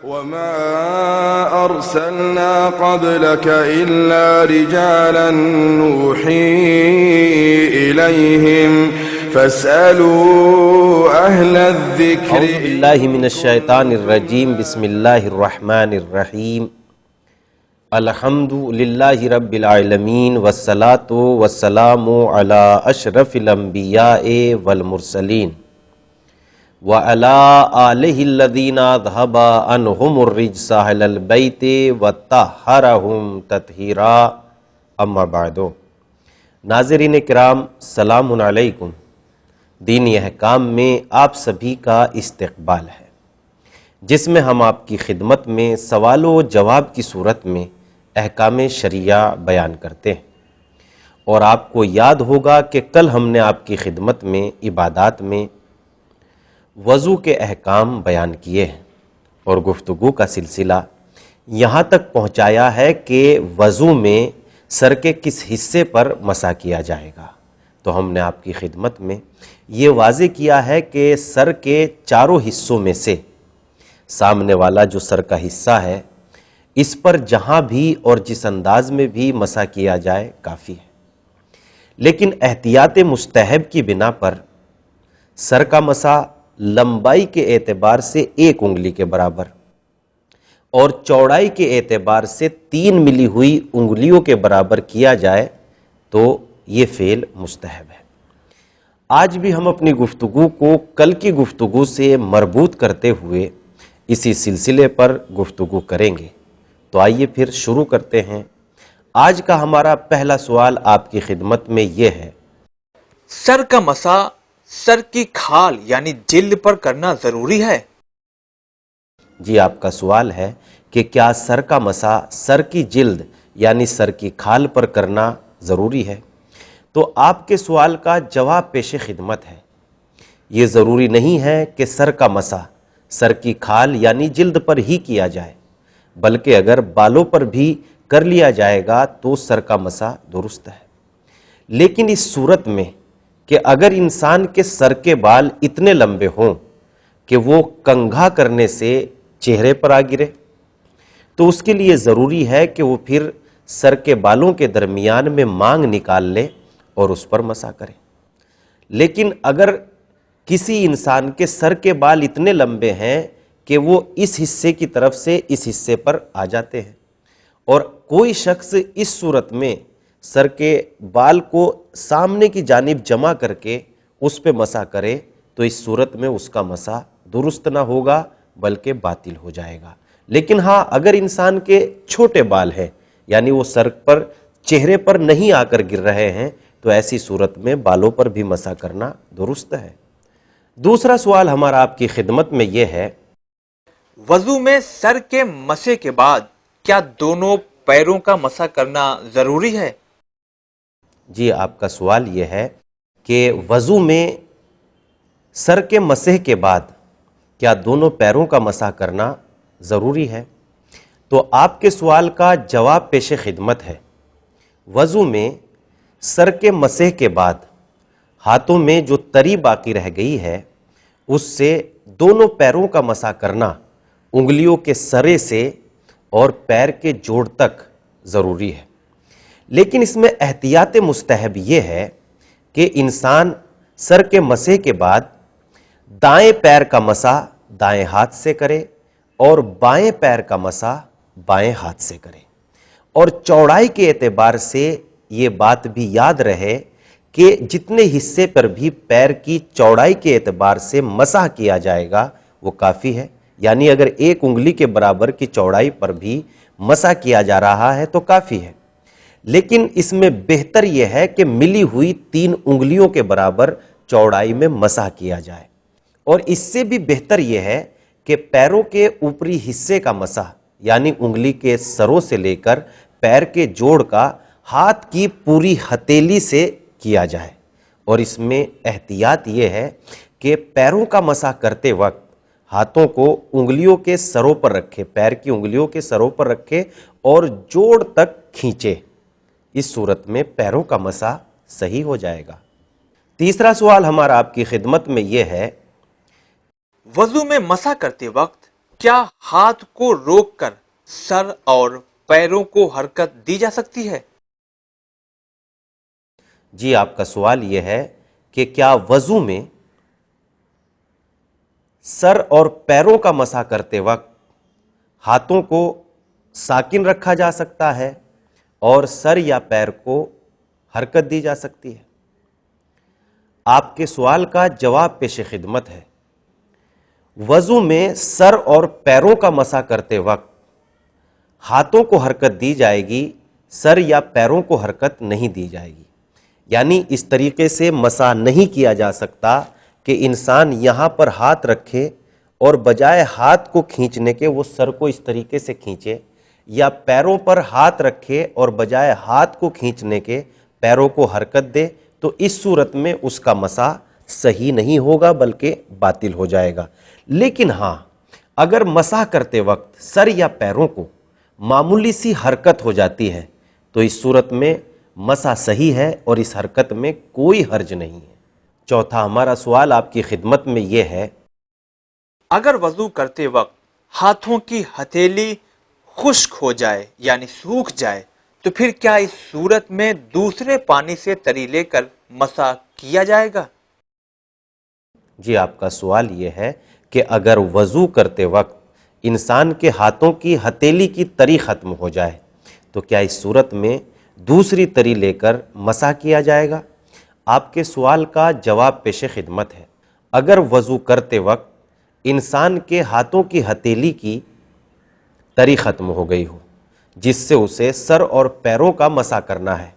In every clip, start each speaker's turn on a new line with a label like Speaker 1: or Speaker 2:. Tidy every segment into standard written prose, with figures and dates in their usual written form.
Speaker 1: وما أرسلنا قبلك إلا رجالا نوحي إليهم فاسألوا أهل الذكر.
Speaker 2: اعوذ باللہ من الشیطان الرجیم. بسم اللہ الرحمن الرحیم. الحمد للہ رب العالمین والصلاة والسلام علی اشرف الانبیاء والمرسلین وعلی آلہ الذین اذھب عنہم الرجس اہل البیت وطہرہم تطہیرا. اما بعد. ناظرین کرام، سلام علیکم. دینی احکام میں آپ سبھی کا استقبال ہے، جس میں ہم آپ کی خدمت میں سوال و جواب کی صورت میں احکام شریعہ بیان کرتے ہیں. اور آپ کو یاد ہوگا کہ کل ہم نے آپ کی خدمت میں عبادات میں وضو کے احکام بیان کیے ہیں، اور گفتگو کا سلسلہ یہاں تک پہنچایا ہے کہ وضو میں سر کے کس حصے پر مسح کیا جائے گا. تو ہم نے آپ کی خدمت میں یہ واضح کیا ہے کہ سر کے چاروں حصوں میں سے سامنے والا جو سر کا حصہ ہے، اس پر جہاں بھی اور جس انداز میں بھی مسح کیا جائے کافی ہے. لیکن احتیاط مستحب کی بنا پر سر کا مسح لمبائی کے اعتبار سے 1 انگلی کے برابر اور چوڑائی کے اعتبار سے 3 ملی ہوئی انگلیوں کے برابر کیا جائے تو یہ فعل مستحب ہے. آج بھی ہم اپنی گفتگو کو کل کی گفتگو سے مربوط کرتے ہوئے اسی سلسلے پر گفتگو کریں گے. تو آئیے پھر شروع کرتے ہیں. آج کا ہمارا پہلا سوال آپ کی خدمت میں یہ ہے:
Speaker 3: سر کا مسح سر کی کھال یعنی جلد پر کرنا ضروری ہے؟
Speaker 2: جی، آپ کا سوال ہے کہ کیا سر کا مسح سر کی جلد یعنی سر کی کھال پر کرنا ضروری ہے؟ تو آپ کے سوال کا جواب پیش خدمت ہے. یہ ضروری نہیں ہے کہ سر کا مسح سر کی کھال یعنی جلد پر ہی کیا جائے، بلکہ اگر بالوں پر بھی کر لیا جائے گا تو سر کا مسح درست ہے. لیکن اس صورت میں کہ اگر انسان کے سر کے بال اتنے لمبے ہوں کہ وہ کنگھا کرنے سے چہرے پر آ گرے، تو اس کے لیے ضروری ہے کہ وہ پھر سر کے بالوں کے درمیان میں مانگ نکال لے اور اس پر مسح کرے. لیکن اگر کسی انسان کے سر کے بال اتنے لمبے ہیں کہ وہ اس حصے کی طرف سے اس حصے پر آ جاتے ہیں، اور کوئی شخص اس صورت میں سر کے بال کو سامنے کی جانب جمع کر کے اس پہ مسح کرے، تو اس صورت میں اس کا مسح درست نہ ہوگا بلکہ باطل ہو جائے گا. لیکن ہاں، اگر انسان کے چھوٹے بال ہیں یعنی وہ سر پر چہرے پر نہیں آ کر گر رہے ہیں، تو ایسی صورت میں بالوں پر بھی مسح کرنا درست ہے. دوسرا سوال ہمارا آپ کی خدمت میں یہ ہے:
Speaker 3: وضو میں سر کے مسح کے بعد کیا دونوں پیروں کا مسح کرنا ضروری ہے؟
Speaker 2: جی، آپ کا سوال یہ ہے کہ وضو میں سر کے مسح کے بعد کیا دونوں پیروں کا مسح کرنا ضروری ہے؟ تو آپ کے سوال کا جواب پیش خدمت ہے. وضو میں سر کے مسح کے بعد ہاتھوں میں جو تری باقی رہ گئی ہے اس سے دونوں پیروں کا مسح کرنا انگلیوں کے سرے سے اور پیر کے جوڑ تک ضروری ہے. لیکن اس میں احتیاط مستحب یہ ہے کہ انسان سر کے مسح کے بعد دائیں پیر کا مسح دائیں ہاتھ سے کرے اور بائیں پیر کا مسح بائیں ہاتھ سے کرے. اور چوڑائی کے اعتبار سے یہ بات بھی یاد رہے کہ جتنے حصے پر بھی پیر کی چوڑائی کے اعتبار سے مسح کیا جائے گا وہ کافی ہے. یعنی اگر 1 انگلی کے برابر کی چوڑائی پر بھی مسح کیا جا رہا ہے تو کافی ہے. لیکن اس میں بہتر یہ ہے کہ ملی ہوئی 3 انگلیوں کے برابر چوڑائی میں مسح کیا جائے. اور اس سے بھی بہتر یہ ہے کہ پیروں کے اوپری حصے کا مسح یعنی انگلی کے سروں سے لے کر پیر کے جوڑ کا ہاتھ کی پوری ہتھیلی سے کیا جائے. اور اس میں احتیاط یہ ہے کہ پیروں کا مسح کرتے وقت ہاتھوں کو انگلیوں کے سروں پر رکھے، پیر کی انگلیوں کے سروں پر رکھے اور جوڑ تک کھینچے. اس صورت میں پیروں کا مسح صحیح ہو جائے گا. تیسرا سوال ہمارا آپ کی خدمت میں یہ ہے:
Speaker 3: وضو میں مسح کرتے وقت کیا ہاتھ کو روک کر سر اور پیروں کو حرکت دی جا سکتی ہے؟
Speaker 2: جی، آپ کا سوال یہ ہے کہ کیا وضو میں سر اور پیروں کا مسح کرتے وقت ہاتھوں کو ساکن رکھا جا سکتا ہے اور سر یا پیر کو حرکت دی جا سکتی ہے؟ آپ کے سوال کا جواب پیش خدمت ہے۔ وضو میں سر اور پیروں کا مسح کرتے وقت ہاتھوں کو حرکت دی جائے گی، سر یا پیروں کو حرکت نہیں دی جائے گی۔ یعنی اس طریقے سے مسح نہیں کیا جا سکتا کہ انسان یہاں پر ہاتھ رکھے اور بجائے ہاتھ کو کھینچنے کے وہ سر کو اس طریقے سے کھینچے، یا پیروں پر ہاتھ رکھے اور بجائے ہاتھ کو کھینچنے کے پیروں کو حرکت دے، تو اس صورت میں اس کا مسح صحیح نہیں ہوگا بلکہ باطل ہو جائے گا۔ لیکن ہاں، اگر مسح کرتے وقت سر یا پیروں کو معمولی سی حرکت ہو جاتی ہے تو اس صورت میں مسح صحیح ہے اور اس حرکت میں کوئی حرج نہیں ہے۔ چوتھا ہمارا سوال آپ کی خدمت میں یہ ہے،
Speaker 3: اگر وضو کرتے وقت ہاتھوں کی ہتھیلی خشک ہو جائے یعنی سوکھ جائے تو پھر کیا اس صورت میں دوسرے پانی سے تری لے کر مسح کیا جائے گا؟
Speaker 2: جی، آپ کا سوال یہ ہے کہ اگر وضو کرتے وقت انسان کے ہاتھوں کی ہتھیلی کی تری ختم ہو جائے تو کیا اس صورت میں دوسری تری لے کر مسح کیا جائے گا؟ آپ کے سوال کا جواب پیش خدمت ہے۔ اگر وضو کرتے وقت انسان کے ہاتھوں کی ہتھیلی کی تری ختم ہو گئی ہو جس سے اسے سر اور پیروں کا مسح کرنا ہے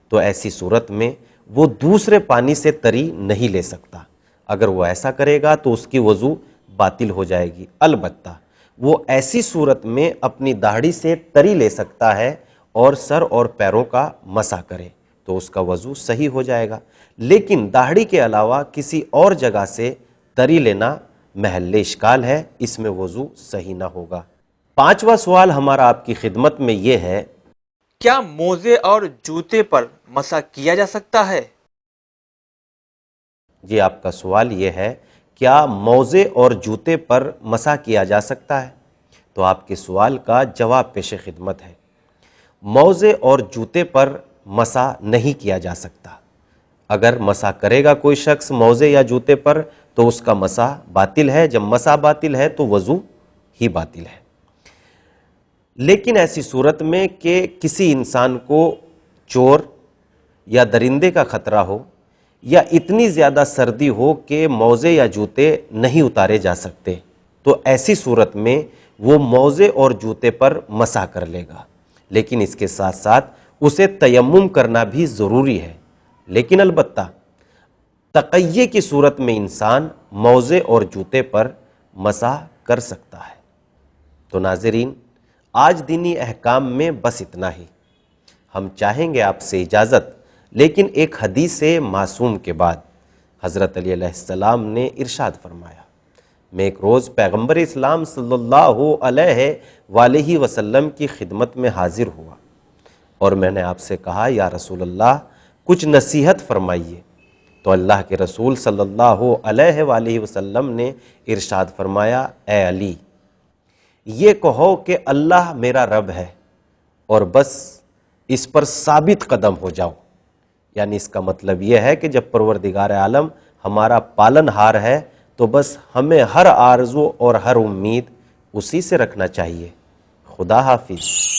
Speaker 2: تو ایسی صورت میں وہ دوسرے پانی سے تری نہیں لے سکتا۔ اگر وہ ایسا کرے گا تو اس کی وضو باطل ہو جائے گی۔ البتہ وہ ایسی صورت میں اپنی داڑھی سے تری لے سکتا ہے اور سر اور پیروں کا مسح کرے تو اس کا وضو صحیح ہو جائے گا، لیکن داڑھی کے علاوہ کسی اور جگہ سے تری لینا محل اشکال ہے، اس میں وضو صحیح نہ ہوگا۔ پانچواں سوال ہمارا آپ کی خدمت میں یہ ہے،
Speaker 3: کیا موزے اور جوتے پر مسح کیا جا سکتا ہے؟
Speaker 2: جی، آپ کا سوال یہ ہے، کیا موزے اور جوتے پر مسح کیا جا سکتا ہے؟ تو آپ کے سوال کا جواب پیش خدمت ہے۔ موزے اور جوتے پر مسح نہیں کیا جا سکتا۔ اگر مسح کرے گا کوئی شخص موزے یا جوتے پر تو اس کا مسح باطل ہے۔ جب مسح باطل ہے تو وضو ہی باطل ہے۔ لیکن ایسی صورت میں کہ کسی انسان کو چور یا درندے کا خطرہ ہو یا اتنی زیادہ سردی ہو کہ موزے یا جوتے نہیں اتارے جا سکتے تو ایسی صورت میں وہ موزے اور جوتے پر مسح کر لے گا، لیکن اس کے ساتھ ساتھ اسے تیمم کرنا بھی ضروری ہے۔ لیکن البتہ تقیہ کی صورت میں انسان موزے اور جوتے پر مسح کر سکتا ہے۔ تو ناظرین، آج دینی احکام میں بس اتنا ہی۔ ہم چاہیں گے آپ سے اجازت، لیکن ایک حدیث معصوم کے بعد حضرت علی علیہ السلام نے ارشاد فرمایا، میں ایک روز پیغمبر اسلام صلی اللہ علیہ وآلہ وسلم کی خدمت میں حاضر ہوا اور میں نے آپ سے کہا، یا رسول اللہ کچھ نصیحت فرمائیے۔ تو اللہ کے رسول صلی اللہ علیہ وآلہ وسلم نے ارشاد فرمایا، اے علی، یہ کہو کہ اللہ میرا رب ہے اور بس اس پر ثابت قدم ہو جاؤ۔ یعنی اس کا مطلب یہ ہے کہ جب پروردگار عالم ہمارا پالن ہار ہے تو بس ہمیں ہر آرزو اور ہر امید اسی سے رکھنا چاہیے۔ خدا حافظ۔